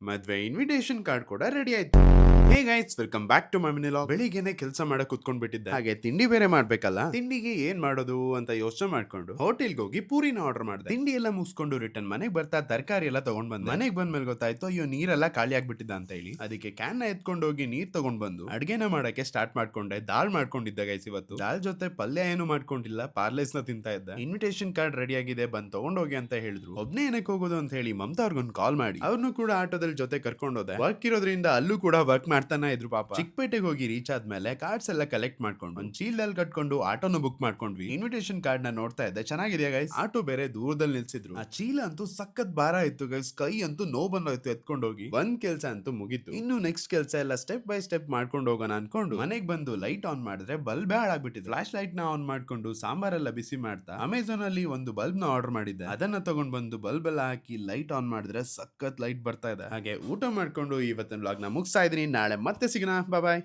ಮದ್ವೆ invitation card ಕೂಡ ready ಆಯ್ತು. Hey guys, welcome back to my mini vlog. ಬೆಳಿಗ್ಗೆನೆ ಕೆಲಸ ಮಾಡಕ್ ಕುತ್ಕೊಂಡ್ ಬಿಟ್ಟಿದ್ದೆ. ಹಾಗೆ ತಿಂಡಿ ಬೇರೆ ಮಾಡ್ಬೇಕಲ್ಲ. ತಿಂಡಿಗೆ ಏನ್ ಮಾಡೋದು ಅಂತ ಯೋಚನೆ ಮಾಡ್ಕೊಂಡು ಹೋಟೆಲ್ಗೆ ಹೋಗಿ ಪೂರಿನ ಆರ್ಡರ್ ಮಾಡಿದೆ. ತಿಂಡಿ ಎಲ್ಲ ಮುಗಿಸ್ಕೊಂಡು ರಿಟರ್ನ್ ಮನೆಗೆ ಬರ್ತಾ ತರಕಾರಿ ಎಲ್ಲ ತಗೊಂಡ್ ಬಂದೆ. ಮನೆಗೆ ಬಂದ್ಮೇಲೆ ಗೊತ್ತಾಯ್ತು ಅಯ್ಯೋ ನೀರೆಲ್ಲ ಖಾಲಿ ಆಗ್ಬಿಟ್ಟಿದ್ದ ಅಂತ ಹೇಳಿ. ಅದಕ್ಕೆ ಕ್ಯಾನ್ ಎತ್ಕೊಂಡು ಹೋಗಿ ನೀರ್ ತಗೊಂಡ್ ಬಂದು ಅಡ್ಗೆನ ಮಾಡಕ್ಕೆ ಸ್ಟಾರ್ಟ್ ಮಾಡ್ಕೊಂಡೆ. ದಾಲ್ ಮಾಡ್ಕೊಂಡಿದ್ದೆ ಗೈಸ್ ಇವತ್ತು. ದಾಲ್ ಜೊತೆ ಪಲ್ಯ ಏನು ಮಾಡ್ಕೊಂಡಿಲ್ಲ, ಪಾರ್ಲೇಸ್ ನ ತಿಂತಾ ಇದ್ದೆ. ಇನ್ವಿಟೇಷನ್ ಕಾರ್ಡ್ ರೆಡಿ ಆಗಿದೆ, ಬಂದ್ ತಗೊಂಡೋಗಿ ಅಂತ ಹೇಳಿದ್ರು. ಒಬ್ನೇ ಏನಕ್ಕೆ ಹೋಗೋದು ಅಂತ ಹೇಳಿ ಮಮತಾ ಅವ್ರಿಗೊಂದು ಕಾಲ್ ಮಾಡಿ ಅವ್ರನ್ನು ಕೂಡ ಆಟೋದಲ್ಲಿ ಜೊತೆ ಕರ್ಕೊಂಡು ಹೋದೆ. ವರ್ಕ್ ಇರೋದ್ರಿಂದ ಅಲ್ಲೂ ಕೂಡ ವರ್ಕ್ ಮಾಡ್ತಾನೆ ಇದ್ರು ಪಾಪ. ಚಿಕ್ಕಪೇಟೆಗೆ ಹೋಗಿ ರೀಚ್ ಆದ್ಮೇಲೆ ಕಾರ್ಡ್ಸ್ ಎಲ್ಲ ಕಲೆಕ್ಟ್ ಮಾಡ್ಕೊಂಡು ಒಂದ್ ಚೀಲದಲ್ಲಿ ಕಟ್ಕೊಂಡು ಆಟೋನು ಬುಕ್ ಮಾಡ್ಕೊಂಡ್ವಿ. ಇನ್ವಿಟೇಷನ್ ಕಾರ್ಡ್ ನ ನೋಡ್ತಾ ಇದ್ದೆ, ಚೆನ್ನಾಗಿದೆಯಾ ಗೈಸ್. ಆಟೋ ಬೇರೆ ದೂರದಲ್ಲಿ ನಿಲ್ಸಿದ್ರು. ಆ ಚೀಲ ಅಂತೂ ಸಖತ್ ಭಾರ ಇತ್ತು ಗೈಸ್. ಕೈ ಅಂತೂ ನೋವು ಬಂದೋಯ್ತು ಎತ್ಕೊಂಡು ಹೋಗಿ. ಒಂದ್ ಕೆಲ್ಸ ಅಂತೂ ಮುಗೀತು. ಇನ್ನು ನೆಕ್ಸ್ಟ್ ಕೆಲ್ಸ ಎಲ್ಲ ಸ್ಟೆಪ್ ಬೈ ಸ್ಟೆಪ್ ಮಾಡ್ಕೊಂಡು ಹೋಗೋಣ ಅನ್ಕೊಂಡು ಮನೆಗ್ ಬಂದು ಲೈಟ್ ಆನ್ ಮಾಡಿದ್ರೆ ಬಲ್ಬ್ ಹಾಳಾಗ್ಬಿಟ್ಟಿದೆ. ಫ್ಲಾಶ್ ಲೈಟ್ ನ ಆನ್ ಮಾಡ್ಕೊಂಡು ಸಾಂಬಾರೆಲ್ಲ ಬಿಸಿ ಮಾಡ್ತಾ ಅಮೆಝಾನ್ ಅಲ್ಲಿ ಒಂದು ಬಲ್ಬ್ ನ ಆರ್ಡರ್ ಮಾಡಿದ್ದೆ. ಅದನ್ನ ತಗೊಂಡ್ ಬಂದು ಬಲ್ಬ್ ಎಲ್ಲ ಹಾಕಿ ಲೈಟ್ ಆನ್ ಮಾಡಿದ್ರೆ ಸಖತ್ ಲೈಟ್ ಬರ್ತಾ ಇದೆ. ಹಾಗೆ ಊಟ ಮಾಡ್ಕೊಂಡು ಇವತ್ತಿನ ವ್ಲಾಗ್ ನ ಮುಗಿಸ್ತಾ ಇದೀನಿ. ನಾಳೆ ಮತ್ತೆ ಸಿಗೋಣ, ಬಾಯ್.